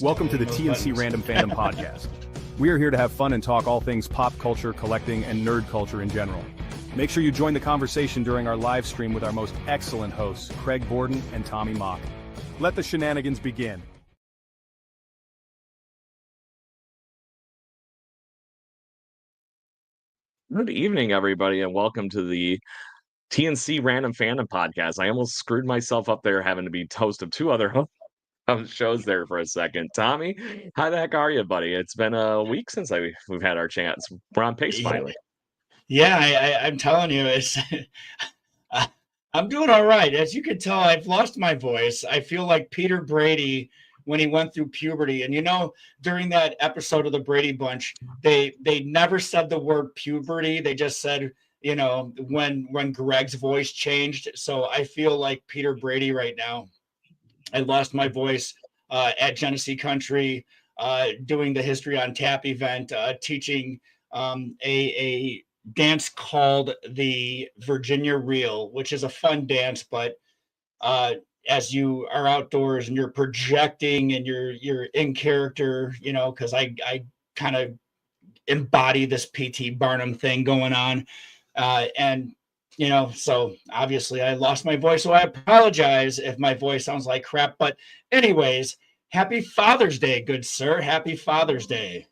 Welcome to the TNC Random Fandom podcast. We are here to have fun and talk all things pop culture, collecting, and nerd culture in general. Make sure you join the conversation during our live stream with our most excellent hosts, Craig Borden and Tommy Mock. Let the shenanigans begin. Good evening, everybody, and welcome to the TNC Random Fandom podcast. I almost screwed myself up there having to be host of two other shows there for a second. Tommy, how the heck are you, buddy? It's been a week since we've had our chance. We're on pace finally. Yeah, I'm telling you, I'm doing all right. As you can tell, I've lost my voice. I feel like Peter Brady when he went through puberty. And during that episode of the Brady Bunch, they never said the word puberty. They just said, when Greg's voice changed. So I feel like Peter Brady right now. I lost my voice at Genesee Country, doing the History on Tap event, teaching a dance called the Virginia Reel, which is a fun dance, but as you are outdoors and you're projecting and you're in character, because I kind of embody this P.T. Barnum thing going on, and so obviously I lost my voice, so I apologize if my voice sounds like crap. But anyways, happy Father's Day, good sir. Happy Father's Day.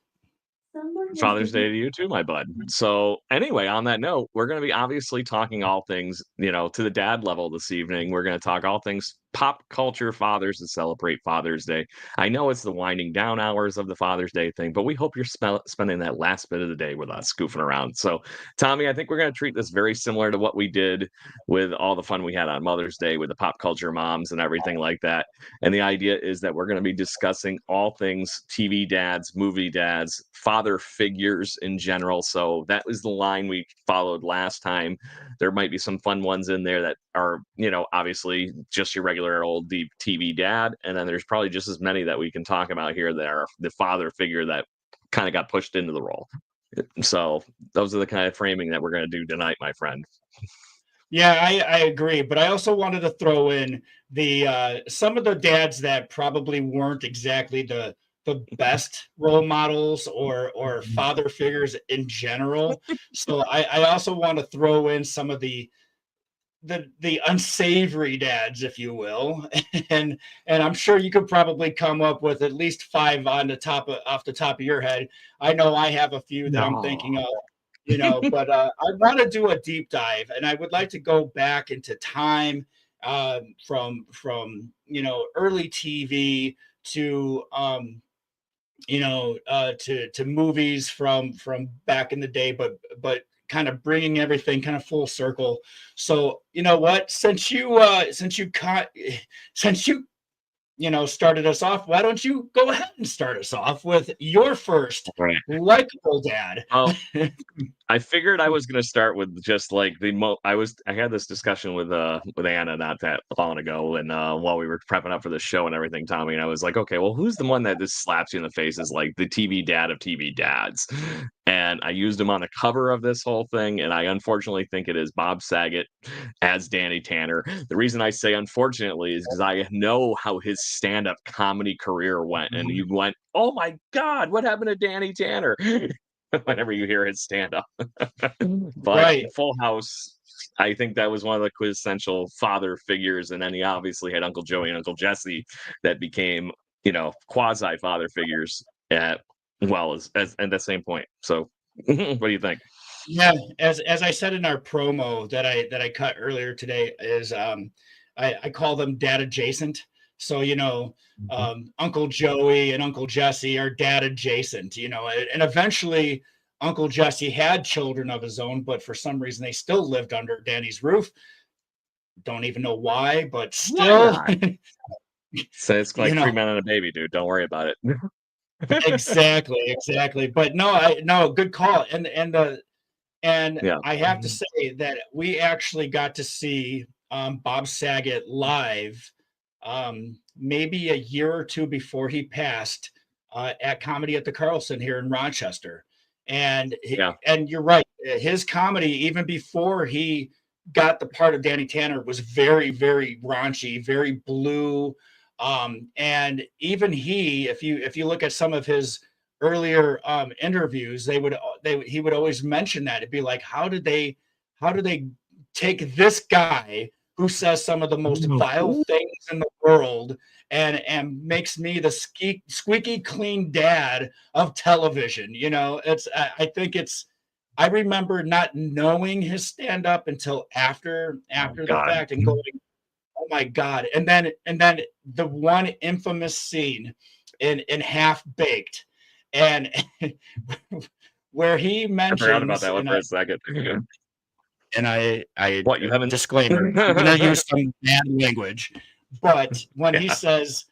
Father's Day to you too, my bud. So anyway, on that note, we're going to be obviously talking all things, to the dad level this evening. We're going to talk all things pop culture fathers to celebrate Father's Day. I know it's the winding down hours of the Father's Day thing, but we hope you're spending that last bit of the day with us goofing around. So Tommy, I think we're going to treat this very similar to what we did with all the fun we had on Mother's Day with the pop culture moms and everything like that. And the idea is that we're going to be discussing all things TV dads, movie dads, father figures in general. So that was the line we followed last time. There might be some fun ones in there that are, obviously just your regular old deep TV dad. And then there's probably just as many that we can talk about here that are the father figure that kind of got pushed into the role. So those are the kind of framing that we're going to do tonight, my friend. Yeah, I agree. But I also wanted to throw in the some of the dads that probably weren't exactly the best role models or father figures in general. So I also want to throw in some of the unsavory dads, if you will, and I'm sure you could probably come up with at least 5 off the top of your head. I know I have a few that I'm thinking of, but I want to do a deep dive, and I would like to go back into time, from early TV to to movies from back in the day, but kind of bringing everything kind of full circle. So what, since you started us off, why don't you go ahead and start us off with your first likable dad? I figured I was going to start with just like I had this discussion with Anna not that long ago, and while we were prepping up for the show and everything, Tommy, and I was like, okay, well, who's the one that just slaps you in the face is like the TV dad of TV dads? And I used him on the cover of this whole thing, and I unfortunately think it is Bob Saget as Danny Tanner. The reason I say unfortunately is because I know how his stand-up comedy career went, and you went, oh my God, what happened to Danny Tanner? Whenever you hear his stand-up. But Full House, I think that was one of the quintessential father figures, and then he obviously had Uncle Joey and Uncle Jesse that became, quasi father figures at the same point. So what do you think? Yeah, as I said in our promo that I cut earlier today, is I call them dad adjacent. So Uncle Joey and Uncle Jesse are dad adjacent, and eventually Uncle Jesse had children of his own, but for some reason they still lived under Danny's roof. Don't even know why, but still. So it's like 3 men and a baby, dude. Don't worry about it. Exactly. But no, good call. And I have to say that we actually got to see Bob Saget live maybe a year or two before he passed at Comedy at the Carlson here in Rochester. And you're right, his comedy, even before he got the part of Danny Tanner, was very, very raunchy, very blue, And even if you look at some of his earlier interviews, he would always mention that. It'd be like, how do they take this guy who says some of the most vile things in the world and makes me the squeaky clean dad of television? I remember not knowing his stand-up until after the fact and going, oh my God. And then the one infamous scene in Half Baked, and where he mentions, I forgot about that one for a second. And I What, you haven't? disclaimer, I'm gonna use some bad language, but when he says,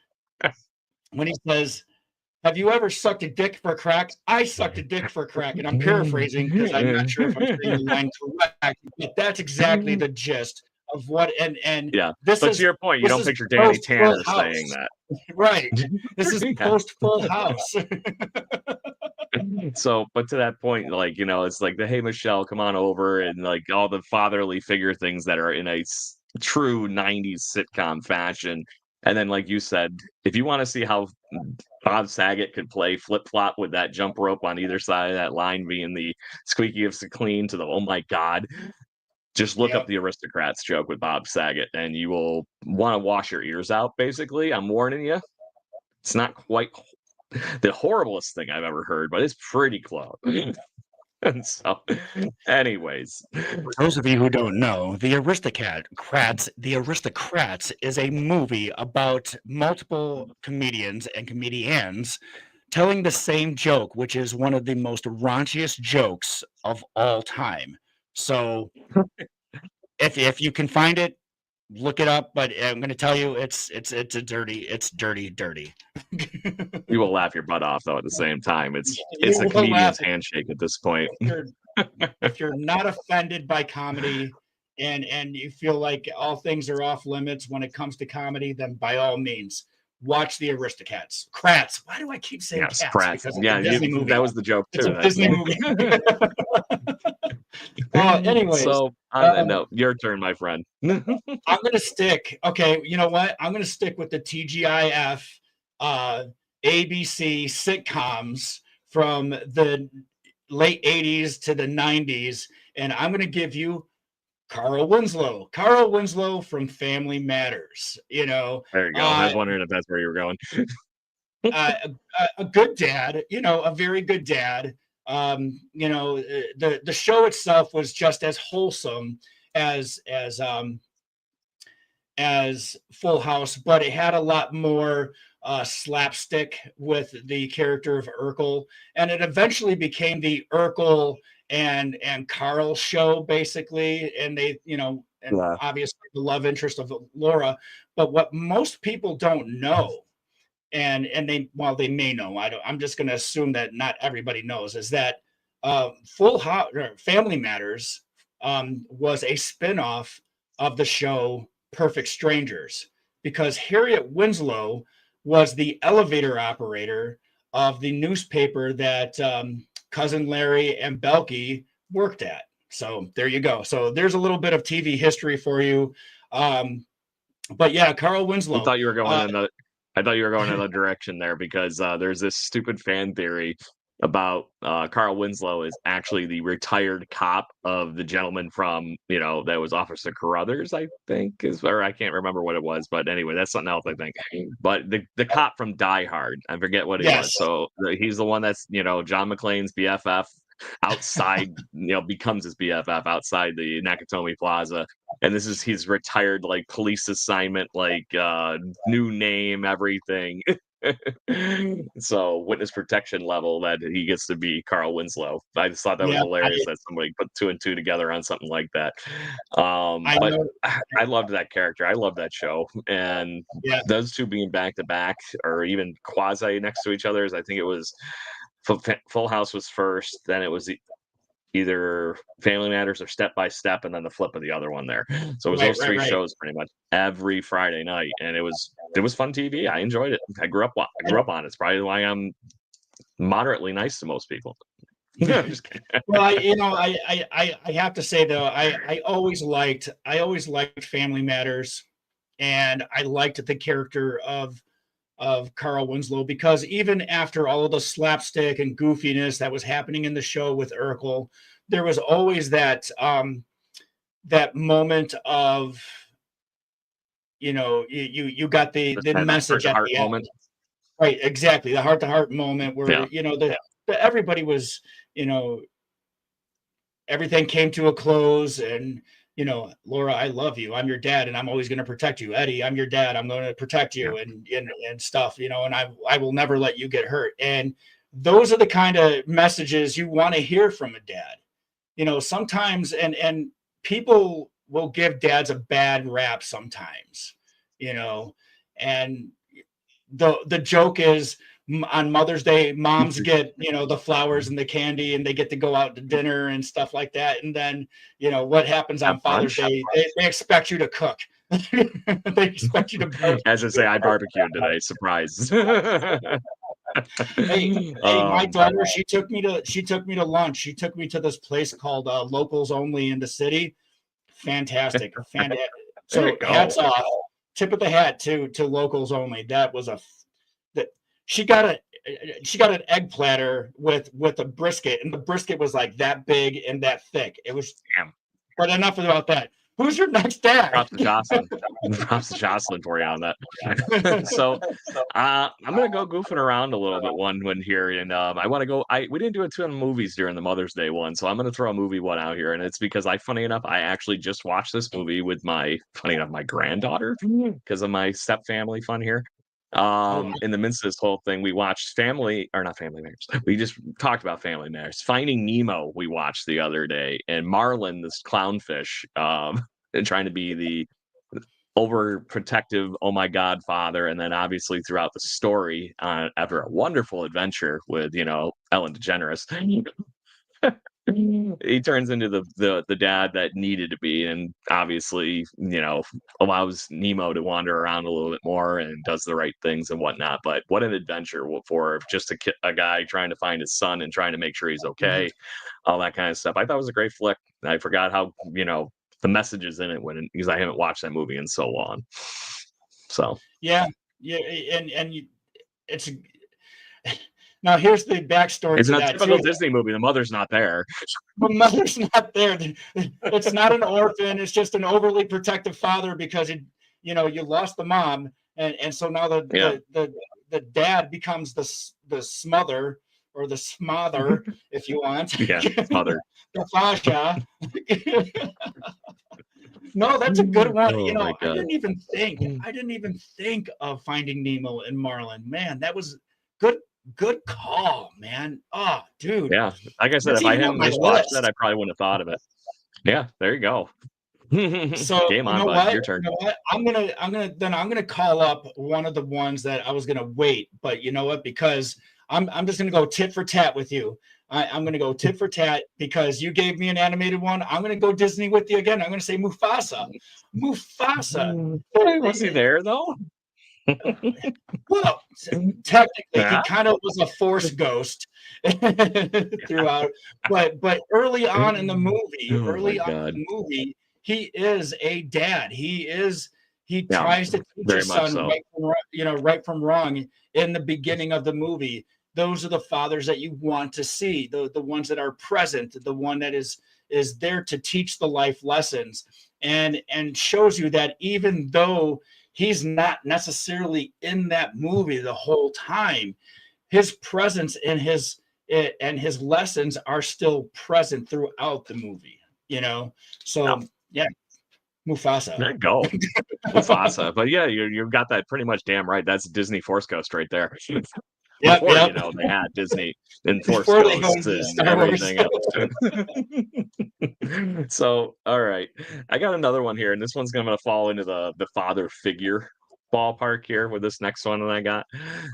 have you ever sucked a dick for crack? I sucked a dick for crack. And I'm paraphrasing because I'm not sure if I'm saying the line correct, but that's exactly the gist of what, and Yeah. this But is, to your point, you don't picture Danny Tanner saying that. right. This is post Full House. So, but to that point, like, it's like the, hey, Michelle, come on over, and like all the fatherly figure things that are in a true 90s sitcom fashion. And then, like you said, if you want to see how Bob Saget could play flip-flop with that jump rope on either side of that line being the squeakiest clean to the, oh my God, just look up the Aristocrats joke with Bob Saget and you will want to wash your ears out, basically. I'm warning you. It's not quite the horriblest thing I've ever heard, but it's pretty close. And so, anyways, for those of you who don't know, The Aristocrats is a movie about multiple comedians and comedians telling the same joke, which is one of the most raunchiest jokes of all time. So if you can find it, look it up. But I'm going to tell you, it's dirty. You will laugh your butt off though. At the same time, it's a comedian's handshake at this point. If you're not offended by comedy and you feel like all things are off limits when it comes to comedy, then by all means watch The Aristocrats. Crats. Why do I keep saying cats? Crats. Yeah, that was the joke too. It's a Disney movie. Anyways, so on that note, your turn, my friend. I'm gonna stick. Okay, you know what? I'm gonna stick with the TGIF ABC sitcoms from the late 80s to the 90s, and I'm gonna give you Carl Winslow. Carl Winslow from Family Matters. There you go. I was wondering if that's where you were going. A good dad, a very good dad. The show itself was just as wholesome as Full House, but it had a lot more slapstick with the character of Urkel, and it eventually became the Urkel and Carl show, basically. And they, obviously the love interest of Laura. But what most people don't know, and they may know, I'm just going to assume that not everybody knows, is that Full House, Family Matters, was a spinoff of the show Perfect Strangers, because Harriet Winslow was the elevator operator of the newspaper that Cousin Larry and Belky worked at. So there you go. So there's a little bit of TV history for you. But yeah, Carl Winslow. I thought you were going in another direction there, because there's this stupid fan theory about Carl Winslow is actually the retired cop of the gentleman from, that was Officer Carruthers, I think, or I can't remember what it was, but anyway, that's something else, I think. But the cop from Die Hard, I forget what he was. So he's the one that's, John McClane's BFF outside, becomes his BFF outside the Nakatomi Plaza. And this is his retired, like, police assignment, like, new name, everything. So witness protection level that he gets to be Carl Winslow. I just thought that was hilarious that somebody put two and two together on something like that. I loved that character. I love that show. And those two being back to back, or even quasi next to each other, I think it was Full House was first, then it was either Family Matters or Step by Step, and then the flip of the other one there. So it was those three shows pretty much every Friday night, and it was fun TV. I enjoyed it. I grew up on it. It's probably why I'm moderately nice to most people. Just kidding. Well, I have to say though, I always liked Family Matters. And I liked the character of Carl Winslow, because even after all of the slapstick and goofiness that was happening in the show with Urkel, there was always that that moment of, you got the message at the end. Moment. Right, exactly, the heart to heart moment where everybody was, everything came to a close, and Laura, I love you, I'm your dad, and I'm always going to protect you. Eddie, I'm your dad, I'm going to protect you, and stuff, and I will never let you get hurt. And those are the kind of messages you want to hear from a dad. Sometimes, and people will give dads a bad rap sometimes, and the joke is, on Mother's Day, moms get, the flowers and the candy, and they get to go out to dinner and stuff like that. And then, what happens on Father's Day? They expect you to cook. They expect you to barbecue. As I say, I barbecued today. Surprise. Hey, my daughter, she took me to lunch. She took me to this place called Locals Only in the city. Fantastic. So hats off. Tip of the hat to Locals Only. That was that she got an egg platter with a brisket, and the brisket was like that big and that thick. It was. Damn. But enough about that. Who's your next dad? Props to Jocelyn. Props to Jocelyn for you on that. So I'm gonna go goofing around a little bit one here, and I want to go. We didn't do a ton of movies during the Mother's Day one, so I'm gonna throw a movie one out here, and it's because funny enough, I actually just watched this movie with my granddaughter because of my step family fun here. In the midst of this whole thing, we watched not Family Matters. We just talked about Family Matters. Finding Nemo, we watched the other day, and Marlin, this clownfish, trying to be the overprotective, oh my God, father, and then obviously throughout the story, after a wonderful adventure with Ellen DeGeneres. He turns into the dad that needed to be, and obviously allows Nemo to wander around a little bit more and does the right things and whatnot. But what an adventure for just a guy trying to find his son and trying to make sure he's okay, all that kind of stuff. I thought it was a great flick. I forgot how the messages in it because I haven't watched that movie in so long. So yeah, and it's. Now, here's the backstory. It's a typical Disney movie. The mother's not there. The mother's not there. It's not an orphan. It's just an overly protective father because you lost the mom, and so now the dad becomes the smother or the smother, if you want. Yeah, smother. The fascia. No, that's a good one. I didn't even think of Finding Nemo and Marlin. Man, that was good call, man. Oh, dude. Yeah, like I said, if I hadn't just watched that, I probably wouldn't have thought of it. Yeah, there you go. So game on, bud. Your turn. You know what? I'm gonna call up one of the ones that I was gonna wait, but you know what? Because I'm just gonna go tit for tat with you. I'm gonna go tit for tat because you gave me an animated one. I'm gonna go Disney with you again. I'm gonna say Mufasa. Mufasa. Was he there though? Well, technically, he kind of was a Force ghost throughout, but early on in the movie, he is a dad. He tries to teach his son right from wrong in the beginning of the movie. Those are the fathers that you want to see, the ones that are present, the one that is there to teach the life lessons and shows you that even though he's not necessarily in that movie the whole time, his presence and his lessons are still present throughout the movie, So yeah, Mufasa. There you go. Mufasa. But yeah, you've got that pretty much damn right. That's Disney Force Ghost right there. Before, they had Disney and Force Ghosts and everything else. So, all right. I got another one here, and this one's going to fall into the father figure ballpark here with this next one that I got,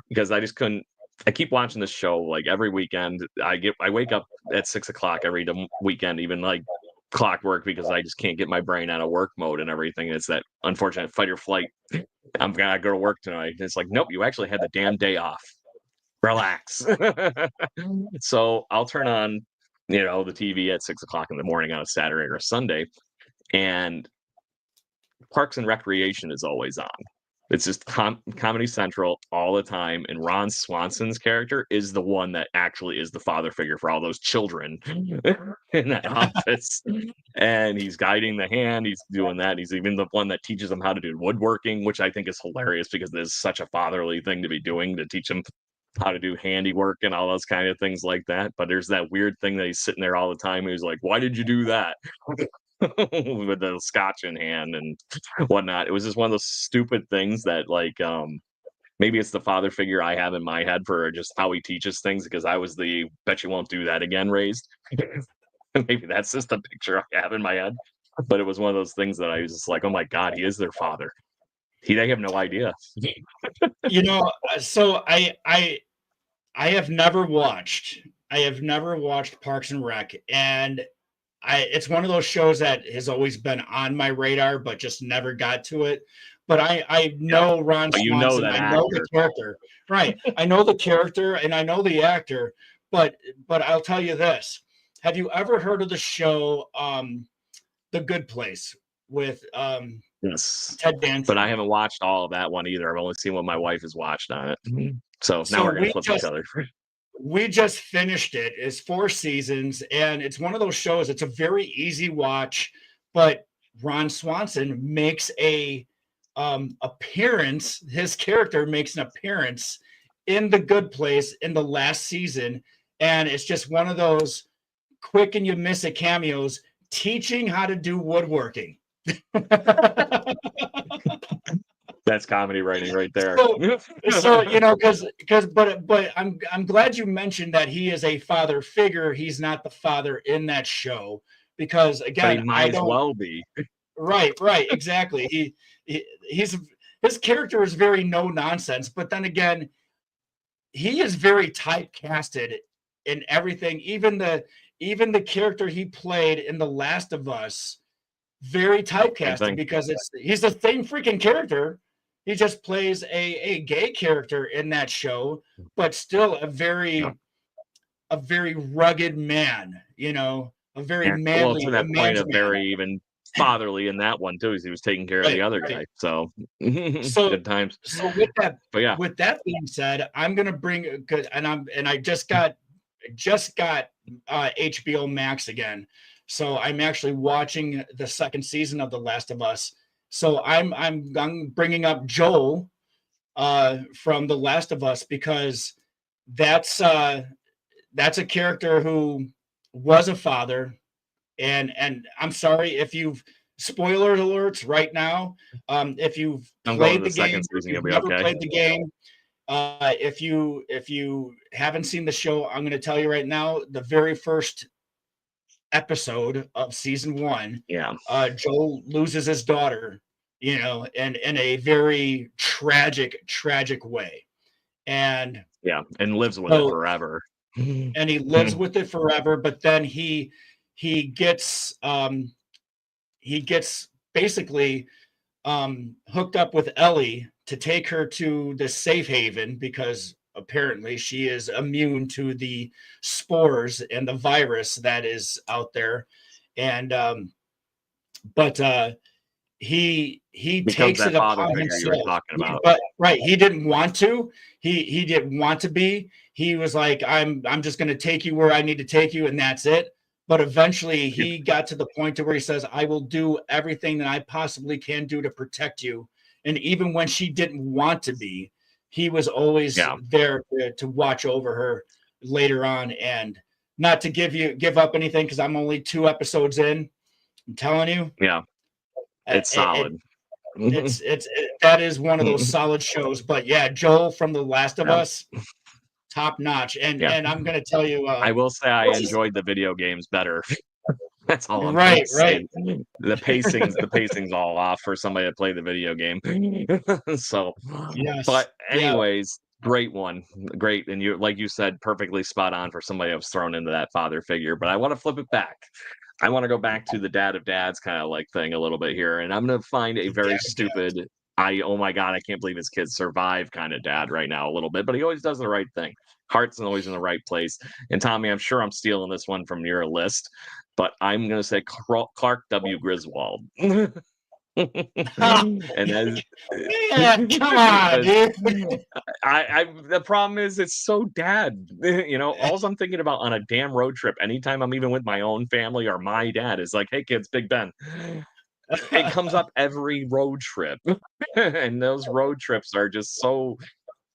because I just couldn't. I keep watching this show like every weekend. I wake up at 6:00 every weekend, even like clockwork, because I just can't get my brain out of work mode and everything. It's that unfortunate fight or flight. I'm gonna go to work tonight. And it's like, nope, you actually had the damn day off. Relax. So I'll turn on, the TV at 6:00 in the morning on a Saturday or a Sunday, and Parks and Recreation is always on. It's just Comedy Central all the time, and Ron Swanson's character is the one that actually is the father figure for all those children in that office. And he's guiding the hand, he's doing that. He's even the one that teaches them how to do woodworking, which I think is hilarious because there's such a fatherly thing to be doing, to teach them how to do handiwork and all those kind of things like that. But there's that weird thing that he's sitting there all the time. He's like, "Why did you do that?" with the scotch in hand and whatnot. It was just one of those stupid things that, like, maybe it's the father figure I have in my head for just how he teaches things, because I was the bet you won't do that again raised. Maybe that's just a picture I have in my head. But it was one of those things that I was just like, oh my God, he is their father. They have no idea. So I have never watched Parks and Rec, and it's one of those shows that has always been on my radar, but just never got to it. But I know Ron Swanson. I know the character, right? I know the character and I know the actor. But I'll tell you this: have you ever heard of the show The Good Place with yes, Ted Danson? But I haven't watched all of that one either. I've only seen what my wife has watched on it. So now we're gonna flip each other. We just finished it. It's 4 seasons, and it's one of those shows. It's a very easy watch, but Ron Swanson makes a appearance. His character makes an appearance in The Good Place in the last season, and it's just one of those quick and you miss it cameos teaching how to do woodworking. That's comedy writing right there. So but I'm glad you mentioned that he is a father figure. He's not the father in that show, because again, but he might as well be. Right, exactly. His character is very no nonsense, but then again, he is very typecasted in everything. Even the character he played in The Last of Us, very typecasted, because he's the same freaking character. He just plays a gay character in that show, but still a very rugged man, a very manly. Well, to that point of very even fatherly in that one too, as he was taking care of the other guy. So good times. So with that being said, I'm gonna bring I just got HBO Max again. So I'm actually watching the second season of The Last of Us. So I'm bringing up Joel from The Last of Us, because that's a character who was a father, and I'm sorry if you've spoiler alerts right now. If you've played the game, if you've never played the game, if you haven't seen the show, I'm going to tell you right now, the very first episode of season 1, Joel loses his daughter, in a very tragic way, and lives with it forever. And he lives with it forever, but then he gets basically hooked up with Ellie to take her to the safe haven, because apparently she is immune to the spores and the virus that is out there. And he takes it upon himself. But he didn't want to. He didn't want to be. He was like, I'm just going to take you where I need to take you, and that's it. But eventually he got to the point to where he says, I will do everything that I possibly can do to protect you. And even when she didn't want to be, he was always there to watch over her later on. And not to give up anything, because I'm only 2 episodes in. I'm telling you. Yeah. It's solid. That is one of those solid shows. But yeah, Joel from The Last of Us, top notch. And I'm going to tell you, I will say I enjoyed the video games better. That's all I'm right. The pacing's all off for somebody to play the video game. So, yes. But anyways, great one, great, and you, like you said, perfectly spot on for somebody who's thrown into that father figure. But I want to flip it back. I want to go back to the dad of dads kind of like thing a little bit here, and I'm going to find a very stupid. Oh my God, I can't believe his kids survive kind of dad right now a little bit, but he always does the right thing. Heart's always in the right place. And Tommy, I'm sure I'm stealing this one from your list, but I'm going to say Clark W. Griswold. And that's Man, come on, dude. the problem is it's so dad. You know, all I'm thinking about on a damn road trip, anytime I'm even with my own family or my dad, is like, hey kids, Big Ben. It comes up every road trip. And those road trips are just so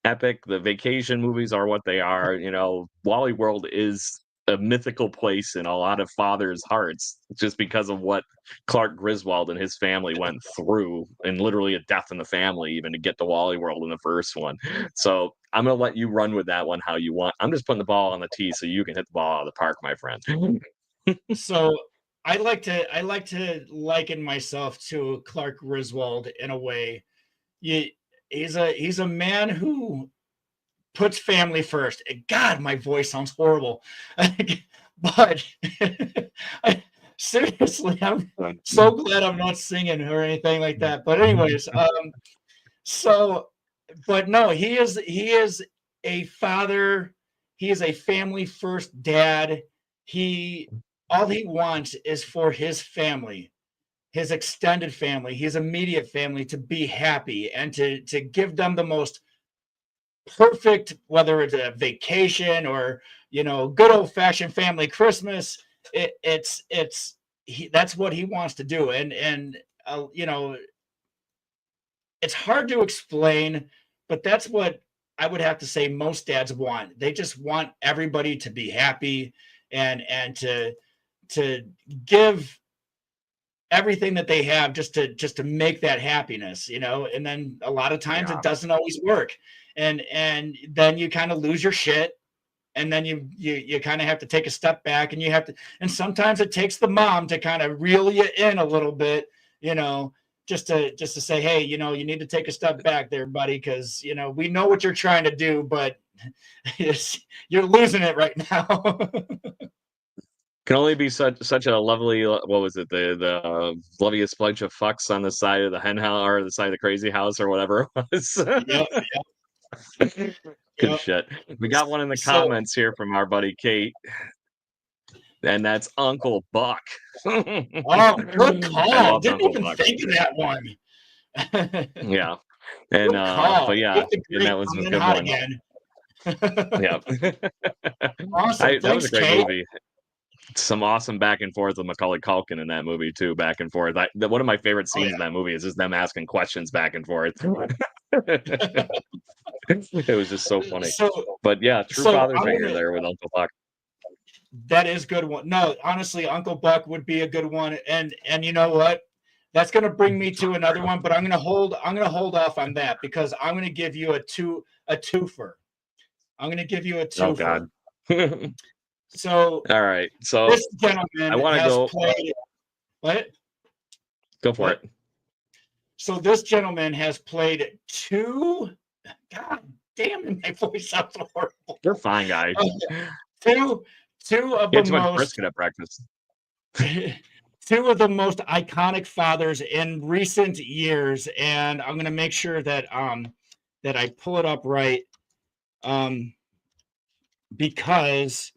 epic. The vacation movies are what they are. You know, Wally World is a mythical place in a lot of fathers' hearts just because of what Clark Griswold and his family went through, and literally a death in the family even to get to Wally World in the first one. So I'm gonna let you run with that one how you want. I'm just putting the ball on the tee so you can hit the ball out of the park, my friend. So I like to liken myself to Clark Griswold in a way. He's a man who puts family first. God, my voice sounds horrible. But seriously, I'm so glad I'm not singing or anything like that. But anyways, but no, he is a father. He is a family first dad. All he wants is for his family, his extended family, his immediate family to be happy and to give them the most perfect, whether it's a vacation or good old fashioned family Christmas. That's what he wants to do, and it's hard to explain, but that's what I would have to say most dads want. They just want everybody to be happy and to give everything that they have just to make that happiness, and then a lot of times it doesn't always work, and then you kind of lose your shit, and then you kind of have to take a step back, and sometimes it takes the mom to kind of reel you in a little bit, just to say, hey, you need to take a step back there, buddy, because we know what you're trying to do, but you're losing it right now. Can only be such a lovely, what was it, the loveliest bunch of fucks on the side of the hen house or the side of the crazy house or whatever it was. Yep. Good shit. We got one in the comments here from our buddy Kate, and that's Uncle Buck. Oh, good call. Didn't Uncle even Buck. think of that one. Yeah. And but yeah, and that was a good one. Again. Yeah. Awesome. That was a great movie. Some awesome back and forth with Macaulay Culkin in that movie too. Back and forth. One of my favorite scenes in that movie is just them asking questions back and forth. It was just so funny. But yeah, true father figure there with Uncle Buck. That is good one. No, honestly, Uncle Buck would be a good one. And you know what? That's going to bring me to another one, but I'm going to hold off on that because I'm going to give you a twofer. I'm going to give you a twofer. Oh God. So all right. So this gentleman I want to go. Played, what? Go for it. So this gentleman has played two. God damn it, my voice sounds horrible. You're fine, guys. Two of the most brisket at breakfast. Two of the most iconic fathers in recent years, and I'm going to make sure that I pull it up right, because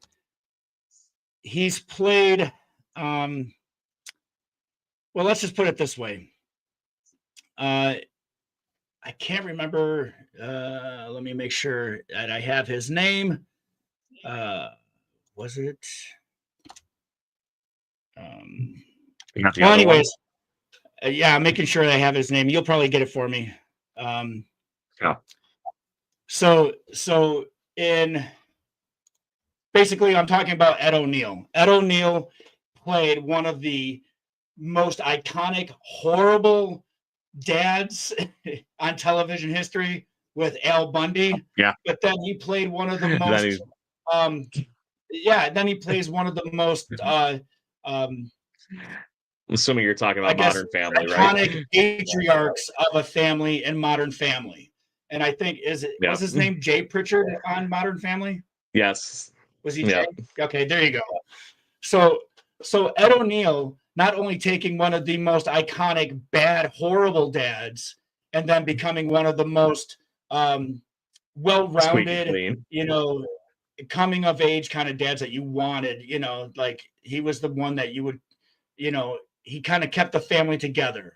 he's played. Well, let's just put it this way. I can't remember. Let me make sure that I have his name. Was it? Well, anyways, yeah, I'm making sure I have his name. You'll probably get it for me. Yeah. So basically, I'm talking about Ed O'Neill. Ed O'Neill played one of the most iconic, horrible dads on television history with Al Bundy. Yeah. But then he played one of the most. Then he plays one of the most. I'm assuming you're talking about Modern Family, iconic right? Patriarchs of a family in Modern Family, and I think was his name Jay Pritchard on Modern Family? Yes. Was he Jay? Okay, there you go. So Ed O'Neill not only taking one of the most iconic, bad, horrible dads, and then becoming one of the most well-rounded, coming of age kind of dads that you wanted. Like he was the one that you would, he kind of kept the family together.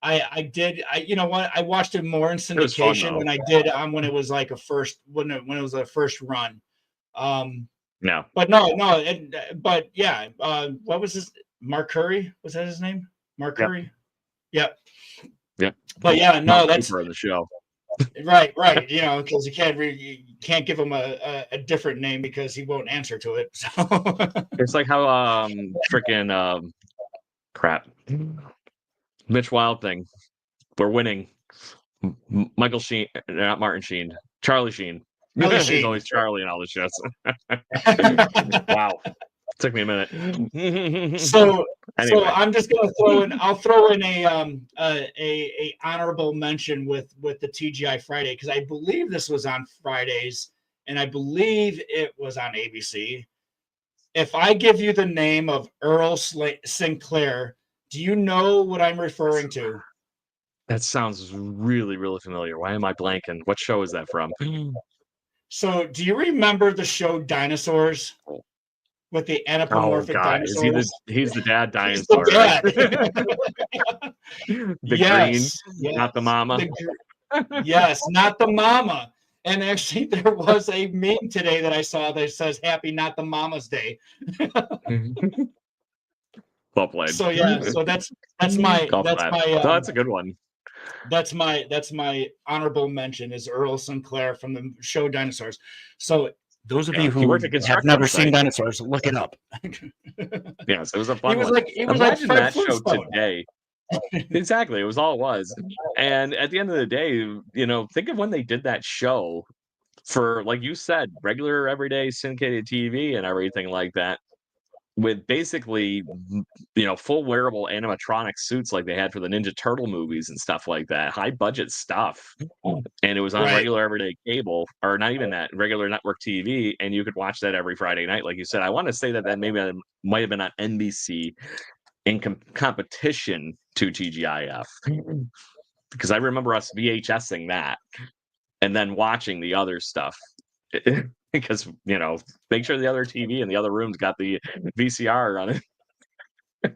I did. You know what? I watched it more in was fun, syndication though. than I did when it was like when it was a first run. No. But no. But yeah. What was his? Mark Curry? Was that his name? Mark Yep. Curry? Yep. Yep. But yeah, no, Mark that's Cooper of the show. right. You know, because you can't give him a different name because he won't answer to it. So It's like how freaking crap. Mitch Wild thing. We're winning. Michael Sheen, not Martin Sheen. Charlie Sheen. Charlie He's Sheen. always Charlie in all the shows. Wow. Took me a minute. So Anyway. I'm just gonna throw in. I'll throw in a honorable mention with the TGI Friday, because I believe this was on Fridays and I believe it was on ABC. If I give you the name of Earl Sinclair, do you know what I'm referring to? That sounds really, really familiar. Why am I blanking? What show is that from? So, do you remember the show Dinosaurs with the Oh anthropomorphic God, dinosaurs? he's the dad He's the dinosaur, right? dad. The Yes, green, not the mama. Yes, not the mama. And actually, there was a meme today that I saw that says "Happy Not the Mama's Day." Well played. So yeah, so that's my No, that's a good one. That's my honorable mention is Earl Sinclair from the show Dinosaurs. So those of you who have never seen Dinosaurs, look it up. Yes, it was a fun one. He was Imagine like that show today. Exactly, it was all it was. And at the end of the day, you know, think of when they did that show for, like you said, regular everyday syndicated TV and everything like that, with basically, you know, full wearable animatronic suits like they had for the Ninja Turtle movies and stuff like that, high budget stuff. And it was on regular everyday cable, or not even that, regular network TV, and you could watch that every Friday night. Like you said, I want to say that maybe might have been on NBC in competition to TGIF, because I remember us VHSing that and then watching the other stuff. Because, you know, make sure the other TV in the other rooms got the VCR on it.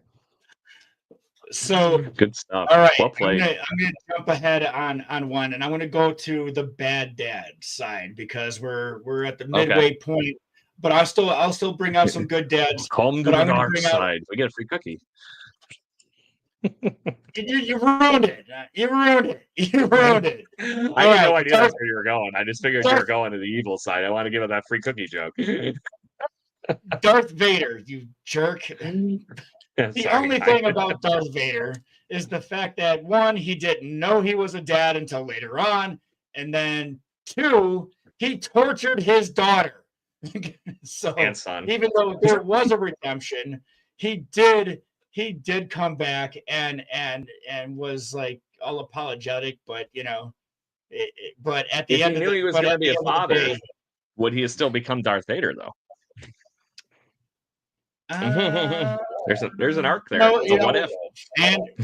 So good stuff. All right, Well played. I'm gonna jump ahead on one, and I'm gonna go to the bad dad side because we're at the midway point. But I'll still bring out some good dads. Come to the dark side. We get a free cookie. You ruined it. You ruined it. You ruined it. I had no idea that's where you were going. I just figured you were going to the evil side. I want to give it that free cookie joke. Darth Vader, you jerk. The only thing about Darth Vader is the fact that, one, he didn't know he was a dad until later on, and then two, he tortured his daughter. So and son. Even though there was a redemption, he did come back and was like all apologetic, but you know, but at the end of the day, he knew he was going to be a father, would he have still become Darth Vader though? There's an arc there. No, what if?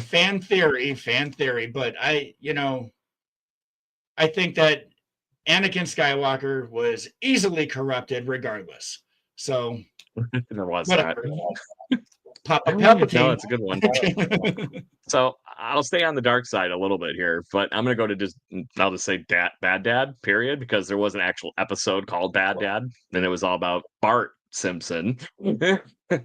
Fan theory, but I think that Anakin Skywalker was easily corrupted regardless. So there was whatever. that. Papa Palpatine. No, that's a good one. So I'll stay on the dark side a little bit here, but I'm going to go to I'll just say Bad Dad, period, because there was an actual episode called Bad Dad, and it was all about Bart Simpson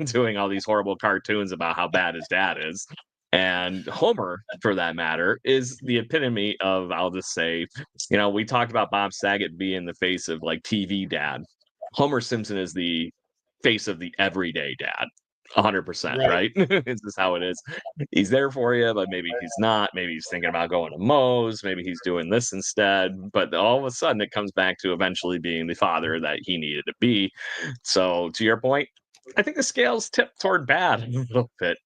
doing all these horrible cartoons about how bad his dad is. And Homer, for that matter, is the epitome of, I'll just say, you know, we talked about Bob Saget being the face of like TV dad. Homer Simpson is the face of the everyday dad. 100%, right? It's just how it is. He's there for you, but maybe he's not. Maybe he's thinking about going to Moe's. Maybe he's doing this instead. But all of a sudden, it comes back to eventually being the father that he needed to be. So, to your point, I think the scales tip toward bad a little bit.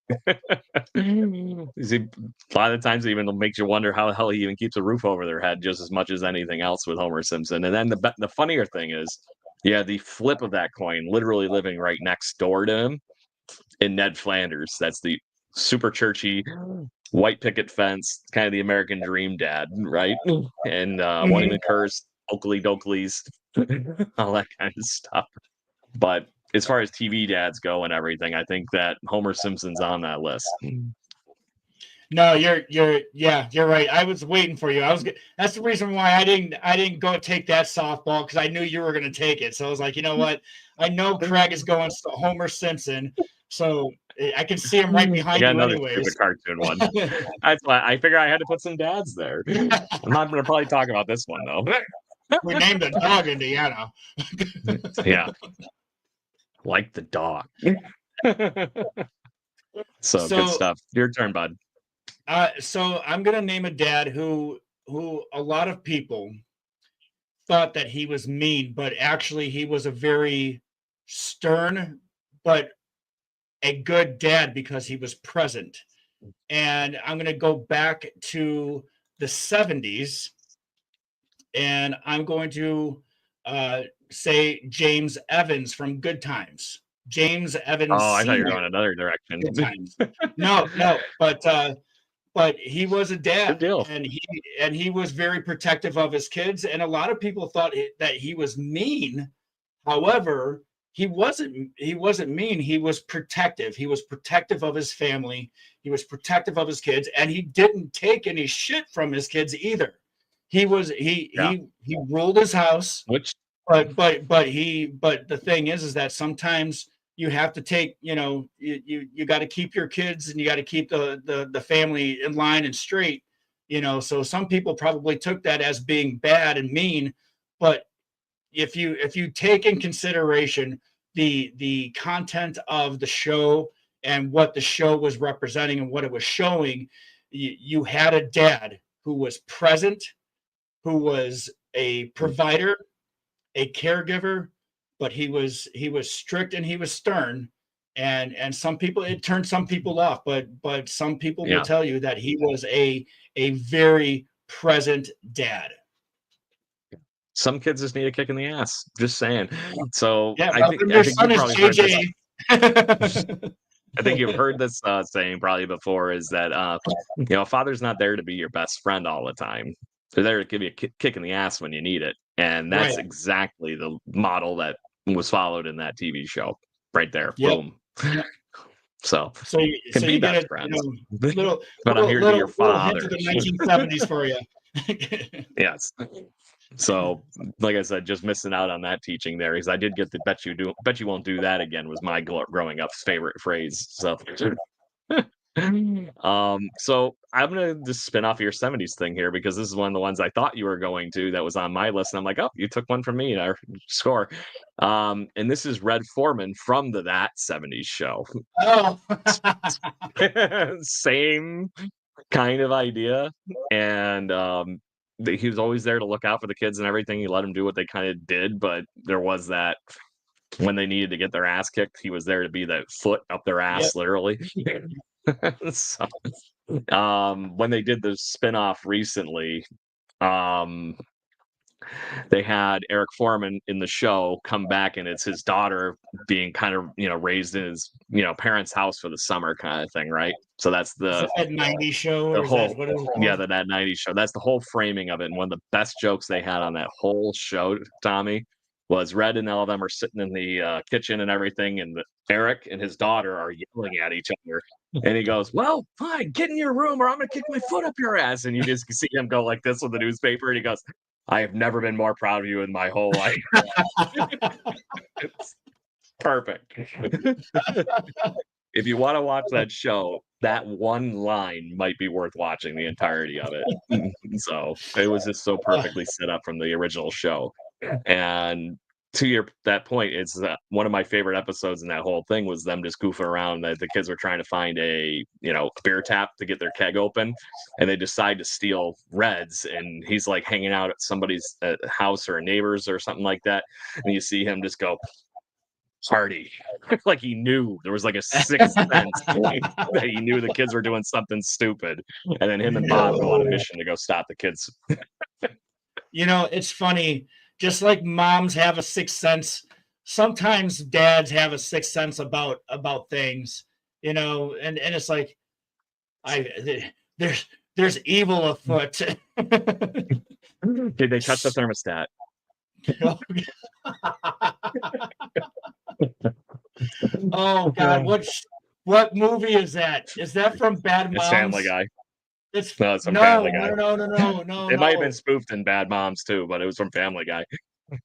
A lot of times, it even makes you wonder how the hell he even keeps a roof over their head, just as much as anything else with Homer Simpson. And then the funnier thing is, yeah, the flip of that coin, literally living right next door to him, in Ned Flanders. That's the super churchy white picket fence, kind of the American dream dad, right? And won't even curse, Oakley Dokleys, all that kind of stuff. But as far as TV dads go and everything, I think that Homer Simpson's on that list. No, you're right. I was waiting for you. That's the reason why I didn't go take that softball, because I knew you were going to take it. So I was like, you know what? I know Craig is going to Homer Simpson, so I can see him right I behind got you another anyways. stupid cartoon one. That's why I figure I had to put some dads there. I'm not going to probably talk about this one though. We named the dog Indiana. Yeah, like the dog. So good stuff. Your turn, bud. So I'm gonna name a dad who a lot of people thought that he was mean, but actually he was a very stern but a good dad because he was present. And I'm gonna go back to the 70s, and I'm going to say James Evans from Good Times. James Evans. Oh, I thought you were Sr. going another direction. Good Times. No, but he was a dad. Good deal. And he was very protective of his kids, and a lot of people thought that he was mean. However, he wasn't mean. He was protective. He was protective of his family. He was protective of his kids, and he didn't take any shit from his kids either. He ruled his house. But the thing is that sometimes you have to take, you got to keep your kids, and you got to keep the family in line and straight, so some people probably took that as being bad and mean. But if you take in consideration the content of the show and what the show was representing and what it was showing, you had a dad who was present, who was a provider, a caregiver, but he was strict and he was stern, and some people, it turned some people off, but some people will tell you that he was a very present dad. Some kids just need a kick in the ass. Just saying. So yeah, I think you probably heard this. I think you've heard this saying probably before, is that a father's not there to be your best friend all the time. They're there to give you a kick in the ass when you need it. And that's exactly the model that was followed in that TV show. Right there. Yep. Boom. Yep. So you best friends. But I'm here to be your father. The 1970s for you. Yes. So, like I said, just missing out on that teaching there, because I did get the bet you won't do that again was my growing up favorite phrase. So so I'm gonna just spin off your 70s thing here, because this is one of the ones I thought you were going to, that was on my list, and I'm like, oh, you took one from me in our score. And this is Red Forman from That 70s Show. Oh. Same kind of idea. And he was always there to look out for the kids and everything. He let them do what they kind of did, but there was that when they needed to get their ass kicked, he was there to be that foot up their ass, literally. So, when they did the spinoff recently, they had Eric Foreman in the show come back, and it's his daughter being kind of, raised in his, parents' house for the summer kind of thing, right? So that's the 90s show. The whole, that 90s show. That's the whole framing of it. And one of the best jokes they had on that whole show, Tommy, was Red and all of them are sitting in the kitchen and everything, and Eric and his daughter are yelling at each other. And he goes, well, fine, get in your room or I'm going to kick my foot up your ass. And you just see him go like this with the newspaper. And he goes, I have never been more proud of you in my whole life. It's perfect. If you want to watch that show, that one line might be worth watching the entirety of it. So it was just so perfectly set up from the original show. And to that point, it's one of my favorite episodes in that whole thing was them just goofing around. That the kids were trying to find a beer tap to get their keg open, and they decide to steal Red's, and he's like hanging out at somebody's house or a neighbor's or something like that, and you see him just go party. Like he knew there was like a sixth sense that he knew the kids were doing something stupid, and then him and Bob go on a mission to go stop the kids. It's funny. Just like moms have a sixth sense, sometimes dads have a sixth sense about things, and it's like, there's evil afoot. Did they touch the thermostat? Oh God, what movie is that? Is that from Bad Moms? It's Family Guy. It's No, it's from no, Family Guy. no. It might have been spoofed in Bad Moms too, but it was from Family Guy.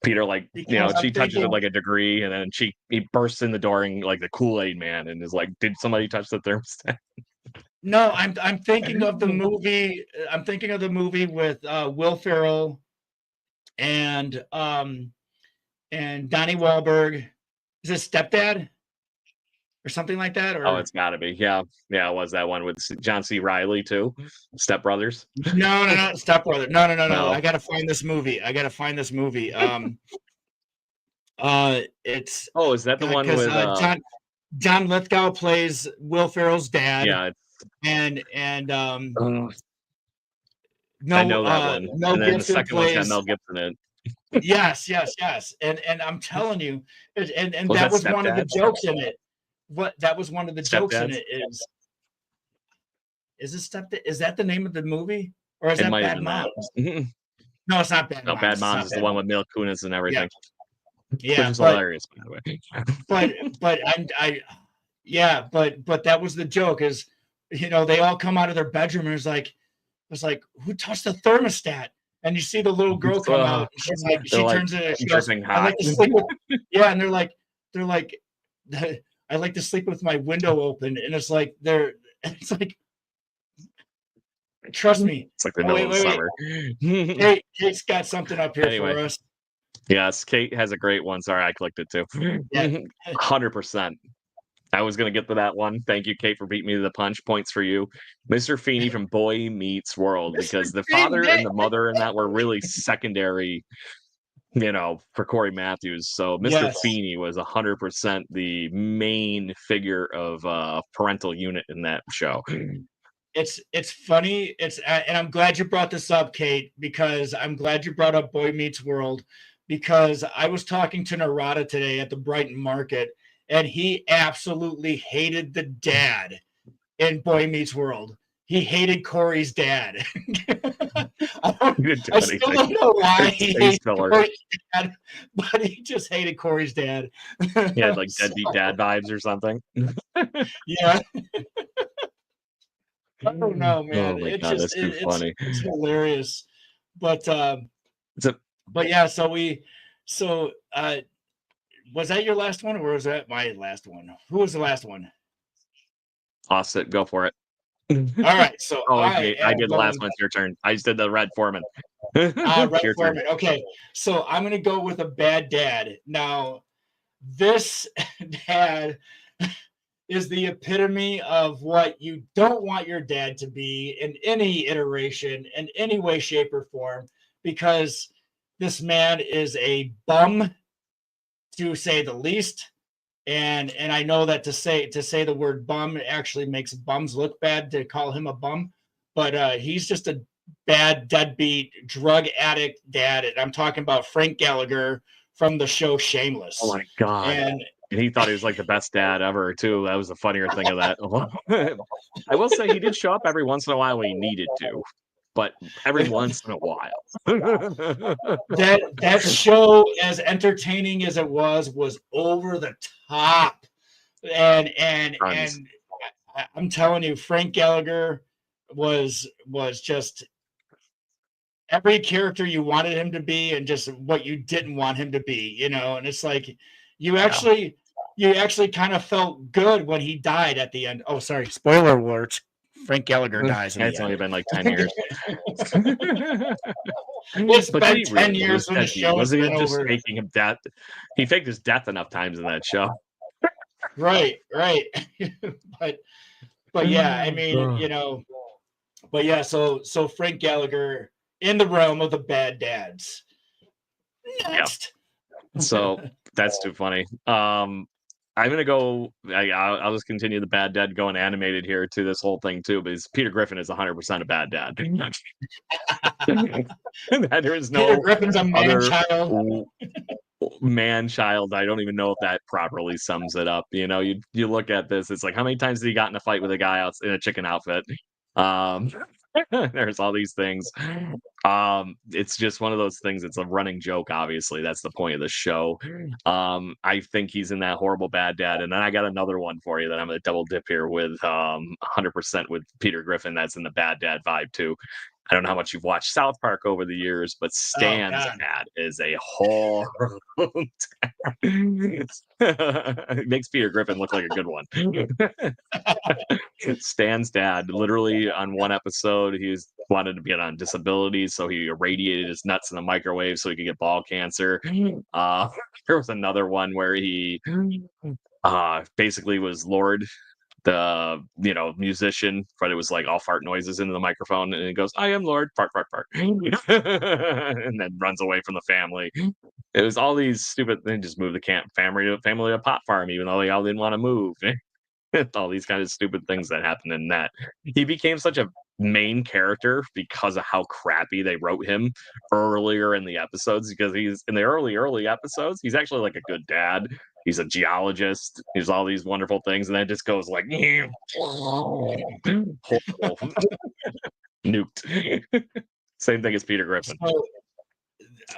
Peter, like, Because she I'm touches it thinking, like a degree, and then he bursts in the door and like the Kool-Aid Man, and is like, "Did somebody touch the thermostat?" no, I'm thinking of the movie. I'm thinking of the movie with Will Ferrell and Donnie Wahlberg. Is it Stepdad or something like that? Oh, Or it's got to be. Yeah, yeah. It was that one with John C. Riley too? Step Brothers. no, Step Brother. No. No. I gotta find this movie. It's Oh, is that the one because with? John Lithgow plays Will Ferrell's dad, Yeah, and I no know that one. Mel And then the Gibson second one's got plays. Mel Gibson in it. Yes. And I'm telling you, and Was that that was one of the Stepdad? jokes in it. What that was one of the jokes in Stepdads? it is it Stepdad? Is that the name of the movie, or is It that might have Bad been that. Moms? No, it's not Bad No, Moms. Bad It's Moms not is Bad the one Moms. with Mila Kunis and everything, which Yeah, is hilarious, by the way. but that was the joke is, they all come out of their bedroom and it's like who touched the thermostat? And you see the little girl come out. And she's like, she turns it. And she goes, dripping I hot. like to sleep with. Yeah, and they're like, I like to sleep with my window open. And it's like trust me. It's like the middle of the summer. Hey, Kate's got something up here Anyway. for us. Yes, Kate has a great one. Sorry, I clicked it too. Yeah. 100%. I was going to get to that one. Thank you, Kate, for beating me to the punch. Points for you. Mr. Feeney from Boy Meets World, because the father and the mother in that were really secondary, for Corey Matthews. So Mr. Yes. Feeney was 100% the main figure of parental unit in that show. It's funny. And I'm glad you brought this up, Kate, because I'm glad you brought up Boy Meets World, because I was talking to Narada today at the Brighton Market, and he absolutely hated the dad in Boy Meets World. He hated Corey's dad. I still don't know why he hated Corey's dad, but he just hated Corey's dad. He had like deadbeat dad vibes or something. Yeah. I don't know, man. Oh my God, that's too funny. It's hilarious. But yeah, so was that your last one, or was that my last one? Who was the last one? Austin, go for it. All right, so I did the last one. It's your turn. I just did the Red Foreman. Red Forman. Okay, so I'm gonna go with a bad dad. Now, this dad is the epitome of what you don't want your dad to be in any iteration, in any way, shape, or form, because this man is a bum, to say the least. And I know that to say the word bum actually makes bums look bad to call him a bum, but he's just a bad deadbeat drug addict dad. And I'm talking about Frank Gallagher from the show Shameless. Oh my God. And he thought he was like the best dad ever too. That was the funnier thing of that. I will say he did show up every once in a while when he needed to, but every once in a while. that show, as entertaining as it was over the top. And I'm telling you, Frank Gallagher was just every character you wanted him to be and just what you didn't want him to be, and it's like you actually kind of felt good when he died at the end. Oh, sorry, spoiler alert. Frank Gallagher dies. It's only been like 10 years. It's been 10 years when the show was he just over. faking him death? He faked his death enough times in that show. Right. but yeah, I mean, but yeah, so Frank Gallagher in the realm of the bad dads. Next. Yeah. So that's too funny. I'm gonna go. I'll just continue the bad dad going animated here to this whole thing too, because Peter Griffin is 100% a bad dad. There is no Peter Griffin's a man-child. Man-child. I don't even know if that properly sums it up. You look at this. It's like, how many times did he got in a fight with a guy out in a chicken outfit? There's all these things. It's just one of those things. It's a running joke. Obviously, that's the point of the show. I think he's in that horrible bad dad, and then I got another one for you that I'm gonna double dip here with 100% with Peter Griffin. That's in the bad dad vibe too. I don't know how much you've watched South Park over the years, but Oh Stan's God. dad is a horrible dad. It makes Peter Griffin look like a good one. Stan's dad, literally on one episode, he wanted to be on disability, so he irradiated his nuts in the microwave so he could get ball cancer. There was another one where he basically was Lord, the musician, but it was like all fart noises into the microphone, and he goes, "I am Lord, fart, fart, fart," and then runs away from the family. It was all these stupid. They just moved the family to a pot farm, even though they all didn't want to move. All these kind of stupid things that happened in that. He became such a main character because of how crappy they wrote him earlier in the episodes, because he's in the early episodes, he's actually like a good dad. He's a geologist. He's all these wonderful things, and then it just goes like horrible. Nuked. Same thing as Peter Griffin.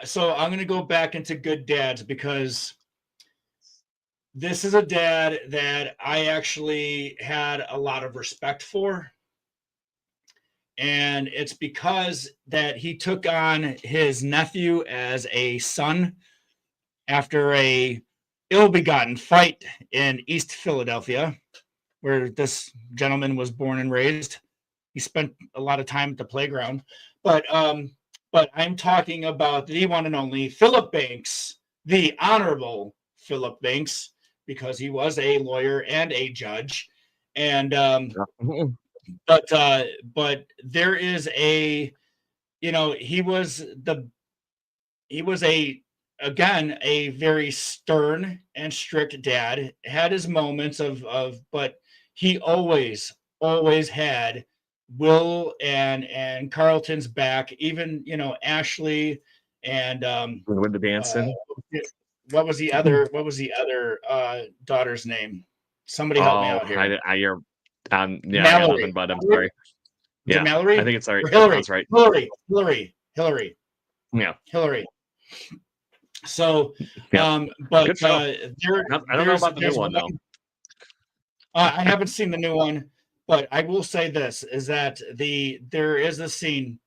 So I'm going to go back into good dads, because this is a dad that I actually had a lot of respect for. And it's because that he took on his nephew as a son after a ill-begotten fight in East Philadelphia, where this gentleman was born and raised. He spent a lot of time at the playground. But I'm talking about the one and only Philip Banks, the Honorable Philip Banks, because he was a lawyer and a judge. And but there is a, he was a very stern and strict dad. Had his moments but he always had Will and Carlton's back. Even Ashley and with the dancing. What was the other daughter's name? Somebody help me out here. I hear. Yeah, Mallory. I got nothing, but I'm sorry. Yeah, Mallory. I think it's sorry. Hillary. That's right. Hillary. Yeah, Hillary. So, yeah. but I don't know about the new one though. I haven't seen the new one, but I will say this: is that there is a scene,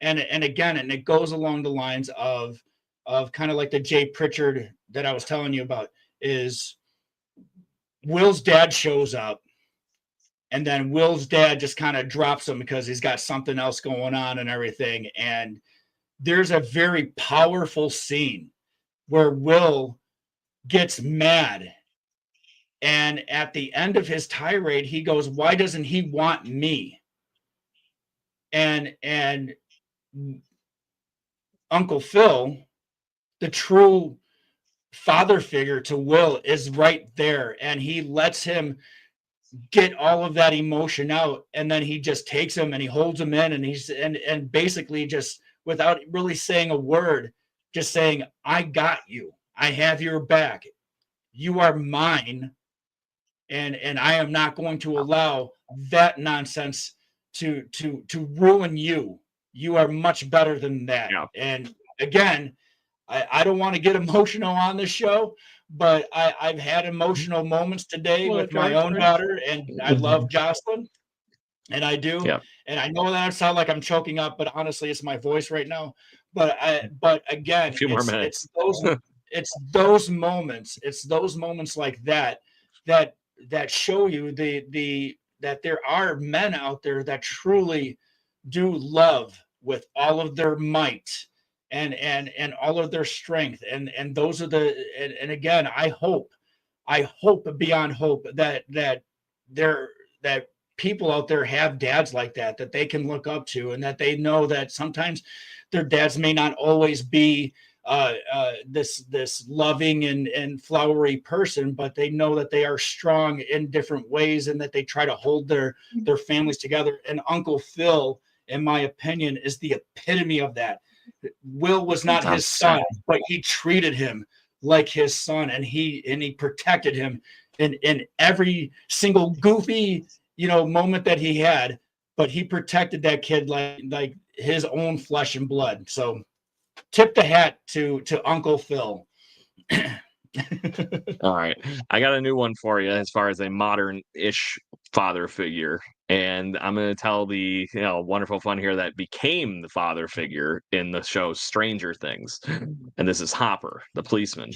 and again, and it goes along the lines of kind of like the Jay Pritchard that I was telling you about. Is Will's dad shows up, and then Will's dad just kind of drops him because he's got something else going on and everything. And there's a very powerful scene where Will gets mad. And at the end of his tirade, he goes, "Why doesn't he want me?" And Uncle Phil, the true father figure to Will, is right there. And he lets him get all of that emotion out. And then he just takes him and he holds him in, and he's and basically just, without really saying a word, just saying, "I got you. I have your back. You are mine. And I am not going to allow that nonsense to ruin you. You are much better than that." Yeah. And again, I don't want to get emotional on this show, but I've had emotional moments today with my own daughter, and I love Jocelyn, and I do. Yeah. And I know that I sound like I'm choking up, but honestly, it's my voice right now. But again, it's those moments like that show you that there are men out there that truly do love with all of their might and all of their strength, and those are and again, I hope beyond hope that people out there have dads like that they can look up to, and that they know that sometimes their dads may not always be this loving and flowery person, but they know that they are strong in different ways, and that they try to hold their families together. And Uncle Phil, in my opinion, is the epitome of that. Will was not his son, but he treated him like his son, and he protected him in every single goofy moment that he had. but he protected that kid like his own flesh and blood. So tip the hat to Uncle Phil. All right. I got a new one for you as far as a modern-ish father figure. And I'm going to tell the wonderful fun here that became the father figure in the show Stranger Things. And this is Hopper, the policeman.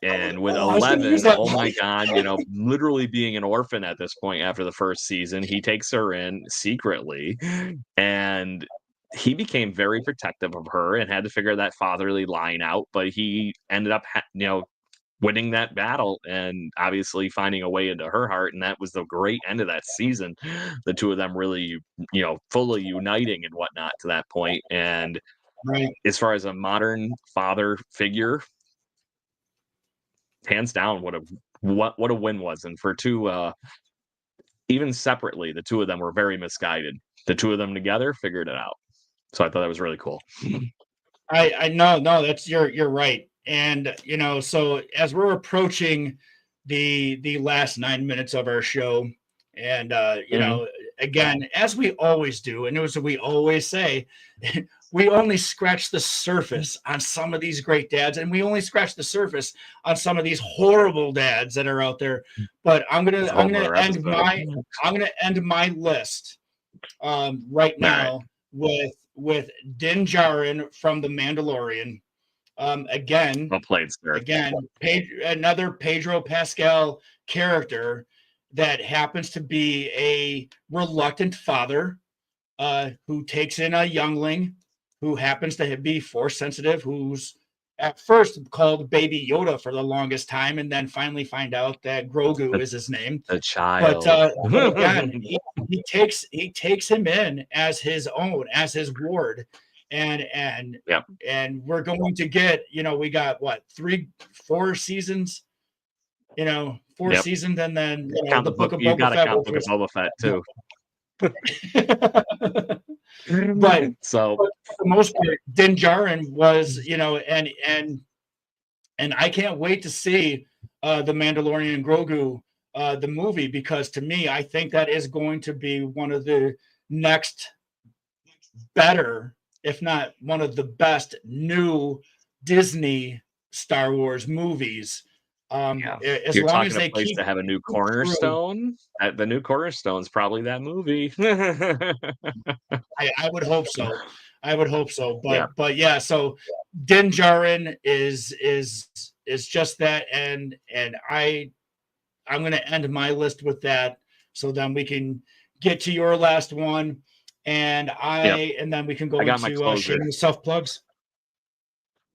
And with 11, oh my God, literally being an orphan at this point after the first season, he takes her in secretly. And he became very protective of her and had to figure that fatherly line out. But he ended up, winning that battle and obviously finding a way into her heart. And that was the great end of that season. The two of them really, fully uniting and whatnot to that point. And as far as a modern father figure, hands down, what a win was. And for two, even separately, the two of them were very misguided. The two of them together figured it out. So I thought that was really cool. I know, that's you're right. And so as we're approaching the last 9 minutes of our show, and again, as we always do, and as we always say, we only scratch the surface on some of these great dads, and we only scratch the surface on some of these horrible dads that are out there. But I'm gonna end my list right now with Din Djarin from The Mandalorian. Again, well played, sir. Again, another Pedro Pascal character that happens to be a reluctant father who takes in a youngling who happens to be force sensitive, who's at first called Baby Yoda for the longest time, and then finally find out that Grogu is his name. The child. But again, he takes him in as his own, as his ward. And we're going to get, we got what, 4 seasons, 4 seasons, and then the Book of Boba Fett. You got to count Book of Boba Fett too. But for the most part, Din Djarin was, and I can't wait to see the Mandalorian and Grogu, the movie, because to me, I think that is going to be one of the next better, if not one of the best new Disney Star Wars movies. As You're long talking as they a place keep to have a new cornerstone. The new cornerstone's probably that movie. I would hope so. But yeah. So Din Djarin is just that, and I'm going to end my list with that. So then we can get to your last one, and then we can go into shameless self plugs.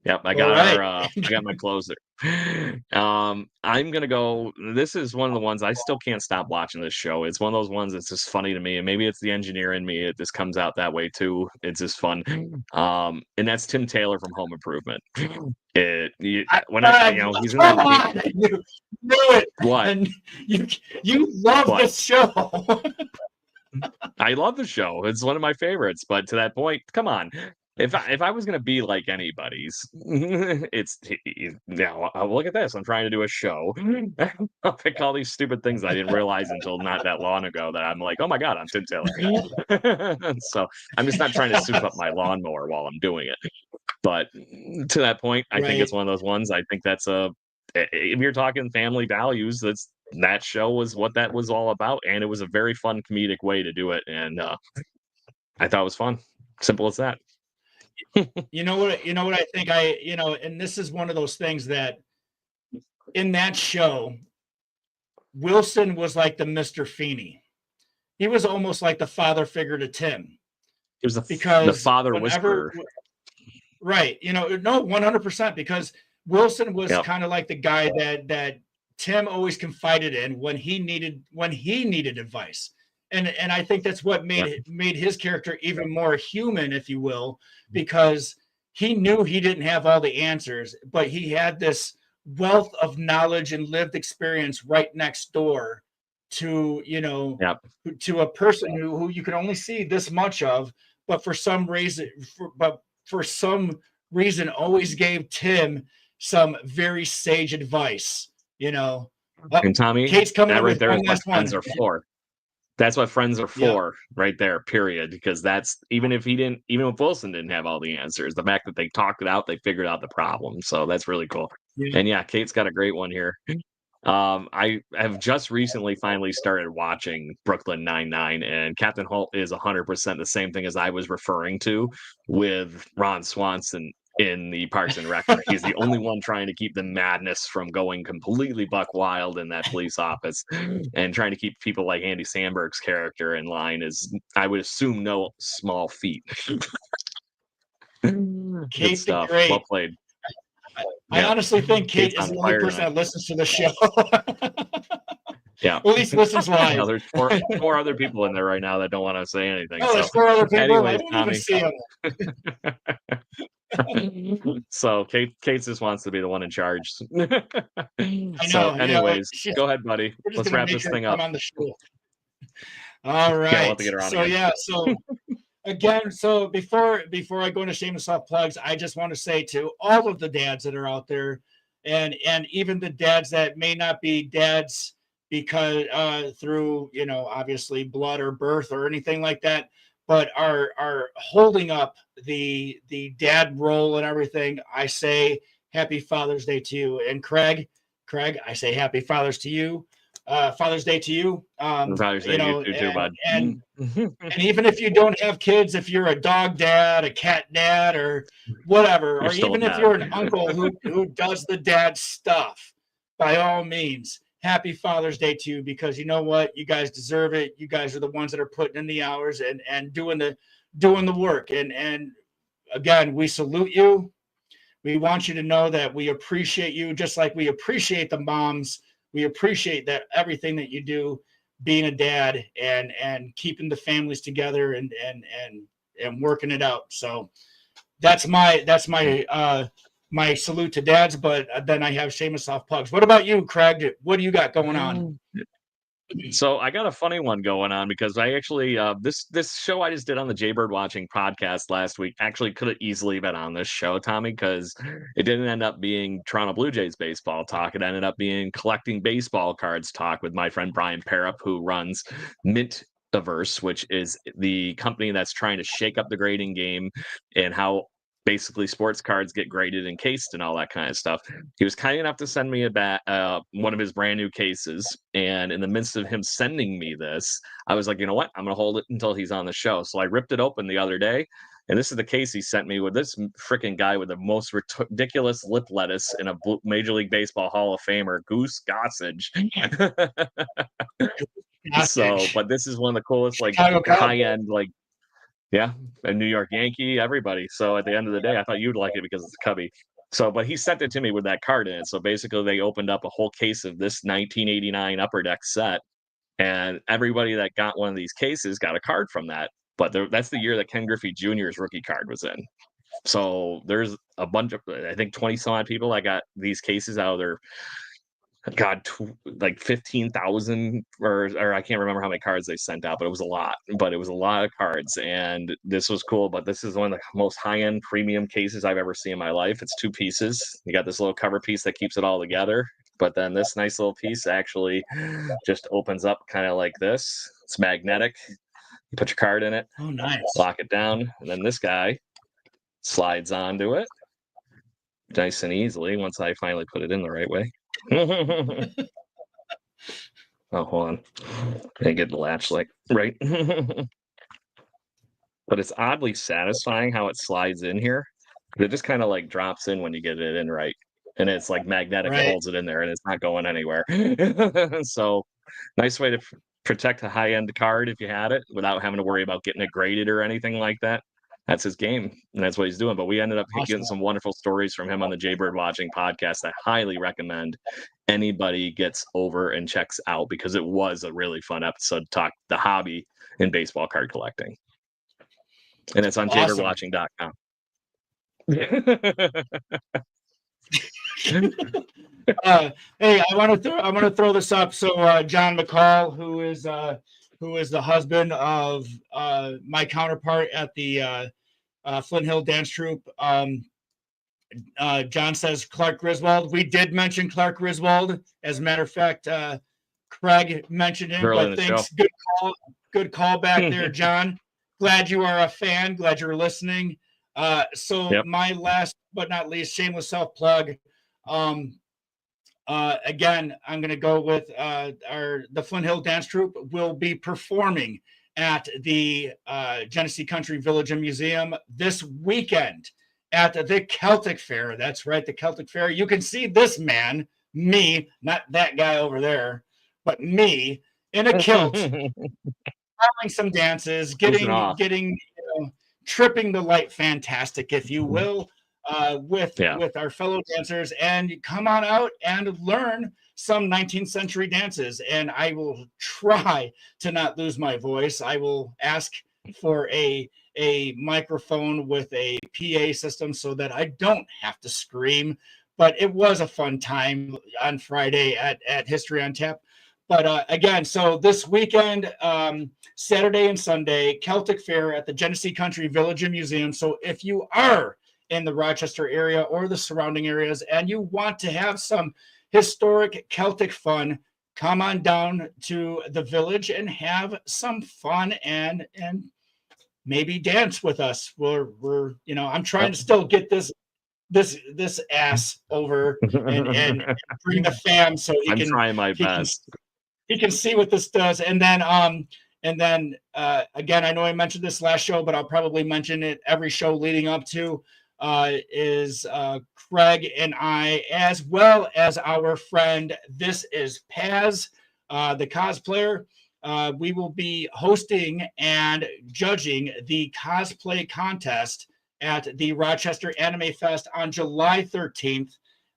Yep, I got my closer. I'm gonna go. This is one of the ones I still can't stop watching this show. It's one of those ones that's just funny to me, and maybe it's the engineer in me. It just comes out that way too. It's just fun. And that's Tim Taylor from Home Improvement. He's in that. You knew it. What? And you love this show. I love the show. It's one of my favorites. But to that point, come on. If I was gonna be like anybody's, it's look at this. I'm trying to do a show. I'll pick all these stupid things I didn't realize until not that long ago that I'm like, oh my God, I'm Tim Taylor. So I'm just not trying to soup up my lawnmower while I'm doing it. But to that point, I think it's one of those ones. I think that's if you're talking family values, that show was what that was all about, and it was a very fun comedic way to do it, and I thought it was fun. Simple as that. You know what I think and this is one of those things that in that show, Wilson was like the Mr. Feeney. He was almost like the father figure to Tim. He was the father whisperer. Right. 100%, because Wilson was kind of like the guy that Tim always confided in when he needed advice. And I think that's what made his character even more human, if you will, because he knew he didn't have all the answers, but he had this wealth of knowledge and lived experience right next door to, to a person who you can only see this much of, but for some reason always gave Tim some very sage advice, And Tommy, Kate's coming that right there is what last one. friends are for. That's what friends are for, right there, period. Because that's even if Wilson didn't have all the answers, the fact that they talked it out, they figured out the problem. So that's really cool. Yeah. And yeah, Kate's got a great one here. I have just recently finally started watching Brooklyn Nine-Nine, and Captain Holt is 100% the same thing as I was referring to with Ron Swanson in the Parks and Rec. He's the only one trying to keep the madness from going completely buck wild in that police office, and trying to keep people like Andy Samberg's character in line is, I would assume, no small feat. Good Kate the stuff. Great. Well played. I honestly think Kate Kate's is the on only fire person tonight. that listens to the show. Yeah. Or at least listens live. No, there's four other people in there right now that don't want to say anything. No, there's 4 other people. anyways, I don't even see them. So Kate just wants to be the one in charge. I So, know. anyways, Yeah, go ahead, buddy. we're just Let's gonna wrap make this her thing come up. on the show. All right. Can't wait to get her on So again. yeah. So again, so before I go into shameless self plugs, I just want to say to all of the dads that are out there, and even the dads that may not be dads because through obviously blood or birth or anything like that, but are holding up the dad role and everything, I say happy Father's Day to you. And Craig, I say happy Father's to you. Father's Day to you. Father's Day to you too, bud. And even if you don't have kids, if you're a dog dad, a cat dad, or whatever, You're or still even a if dad. you're an uncle who does the dad stuff, by all means, happy Father's Day to you, because you know what? You guys deserve it. You guys are the ones that are putting in the hours and doing the work. And again, we salute you. We want you to know that we appreciate you, just like we appreciate the moms. We appreciate that everything that you do, being a dad and keeping the families together and working it out. So that's my my salute to dads. But then I have shameless self plugs. What about you, Craig? What do you got going on? So I got a funny one going on because I actually this show I just did on the Jaybird Watching podcast last week actually could have easily been on this show, Tommy, because it didn't end up being Toronto Blue Jays baseball talk. It ended up being collecting baseball cards talk with my friend Brian Parup, who runs Mintiverse, which is the company that's trying to shake up the grading game and how basically sports cards get graded and cased and all that kind of stuff. He was kind enough to send me one of his brand new cases, and in the midst of him sending me this, I was like, you know what, I'm gonna hold it until he's on the show. So I ripped it open the other day, and this is the case he sent me with this freaking guy with the most ridiculous lip lettuce in a Major League Baseball Hall of Famer, Goose Gossage. So, but this is one of the coolest, like high end, like, yeah, a New York Yankee, everybody. So at the end of the day, I thought you'd like it because it's a Cubby. So, but he sent it to me with that card in it. So basically, they opened up a whole case of this 1989 Upper Deck set, and everybody that got one of these cases got a card from that. But that's the year that Ken Griffey Jr.'s rookie card was in. So there's a bunch of, I think, 20 some odd people that got these cases out of their, God, like 15,000 or I can't remember how many cards they sent out, but it was a lot. But it was a lot of cards, and this was cool. But this is one of the most high-end premium cases I've ever seen in my life. It's 2 pieces. You got this little cover piece that keeps it all together, but then this nice little piece actually just opens up kind of like this. It's magnetic. You put your card in it. Oh, nice. Lock it down, and then this guy slides onto it nice and easily once I finally put it in the right way. Oh, hold on. I get the latch like right. But it's oddly satisfying how it slides in here. It just kind of like drops in when you get it in right. And it's like magnetic, Right. It holds it in there and it's not going anywhere. So nice way to protect a high-end card if you had it without having to worry about getting it graded or anything like that. That's his game, and that's what he's doing. But we ended up getting some wonderful stories from him on the Jaybird Watching podcast. I highly recommend anybody gets over and checks out because it was a really fun episode to talk the hobby in baseball card collecting. And it's on jaybirdwatching.com. Hey, I want to throw this up. So John McCall, who is the husband of my counterpart at the Flint Hill Dance Troupe, John says Clark Griswold. We did mention Clark Griswold. As a matter of fact, Craig mentioned him, Early in but the thanks. show. Good call back there, John. Glad you are a fan. Glad you're listening. So my last but not least, shameless self plug. Again, I'm going to go with the Flint Hill Dance Troupe will be performing at the Genesee Country Village and Museum this weekend at the Celtic Fair. That's right, the Celtic Fair. You can see this man, me, not that guy over there, but me in a kilt, following some dances, getting tripping the light fantastic, if you will. With our fellow dancers, and come on out and learn some 19th century dances. And I will try to not lose my voice. I will ask for a microphone with a PA system so that I don't have to scream. But it was a fun time on Friday at History on Tap. But again, so this weekend, Saturday and Sunday, Celtic Fair at the Genesee Country Village and Museum. So if you are in the Rochester area or the surrounding areas and you want to have some historic Celtic fun, come on down to the village and have some fun and maybe dance with us. We're I'm trying to still get this ass over and bring the fam so I'm trying my best. He can see what this does. And then again, I know I mentioned this last show, but I'll probably mention it every show leading up to is Craig and I, as well as our friend, this is Paz, the cosplayer. We will be hosting and judging the cosplay contest at the Rochester Anime Fest on July 13th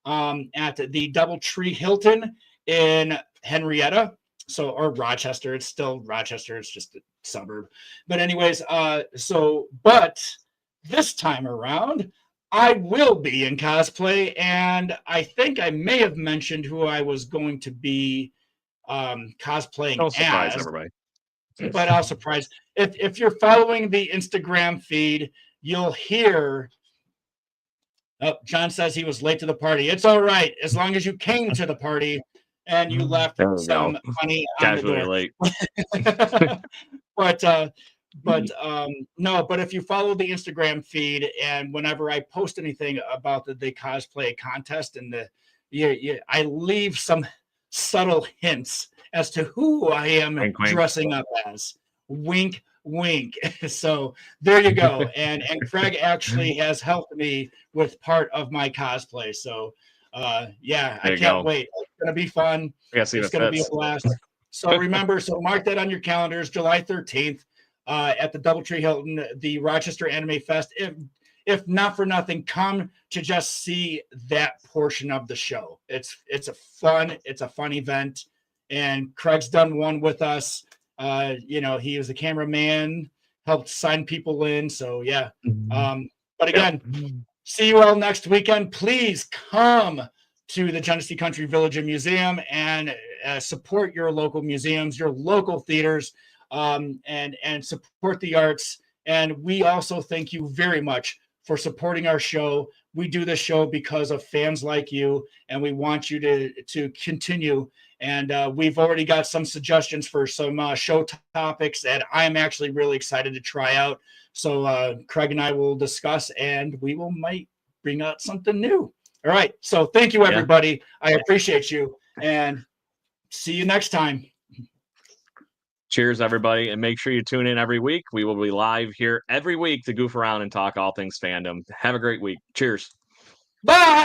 at the Doubletree Hilton in Henrietta. So, or Rochester, it's still Rochester, it's just a suburb. But anyways, but this time around, I will be in cosplay, and I think I may have mentioned who I was going to be cosplaying Don't surprise as. everybody. But I'll surprise. If you're following the Instagram feed, you'll hear. Oh, John says he was late to the party. It's all right, as long as you came to the party and you left some money on the door. Late. But if you follow the Instagram feed, and whenever I post anything about the cosplay contest, and I leave some subtle hints as to who I am wink, dressing up as. Wink, wink. So there you go. And Craig actually has helped me with part of my cosplay. So I can't wait. It's gonna be fun. It's gonna be a blast. So remember, mark that on your calendars, July 13th at the Doubletree Hilton, the Rochester Anime Fest. If not for nothing, come to just see that portion of the show. It's a fun event, and Craig's done one with us. He was the cameraman, helped sign people in. So yeah. But again, see you all next weekend. Please come to the Genesee Country Village and Museum and support your local museums, your local theaters, and support the arts. And we also thank you very much for supporting our show. We do this show because of fans like you, and we want you to continue. And we've already got some suggestions for some show topics that I'm actually really excited to try out. So Craig and I will discuss, and we might bring out something new. All right. So thank you, everybody. I appreciate you, and see you next time. Cheers, everybody, and make sure you tune in every week. We will be live here every week to goof around and talk all things fandom. Have a great week. Cheers. Bye.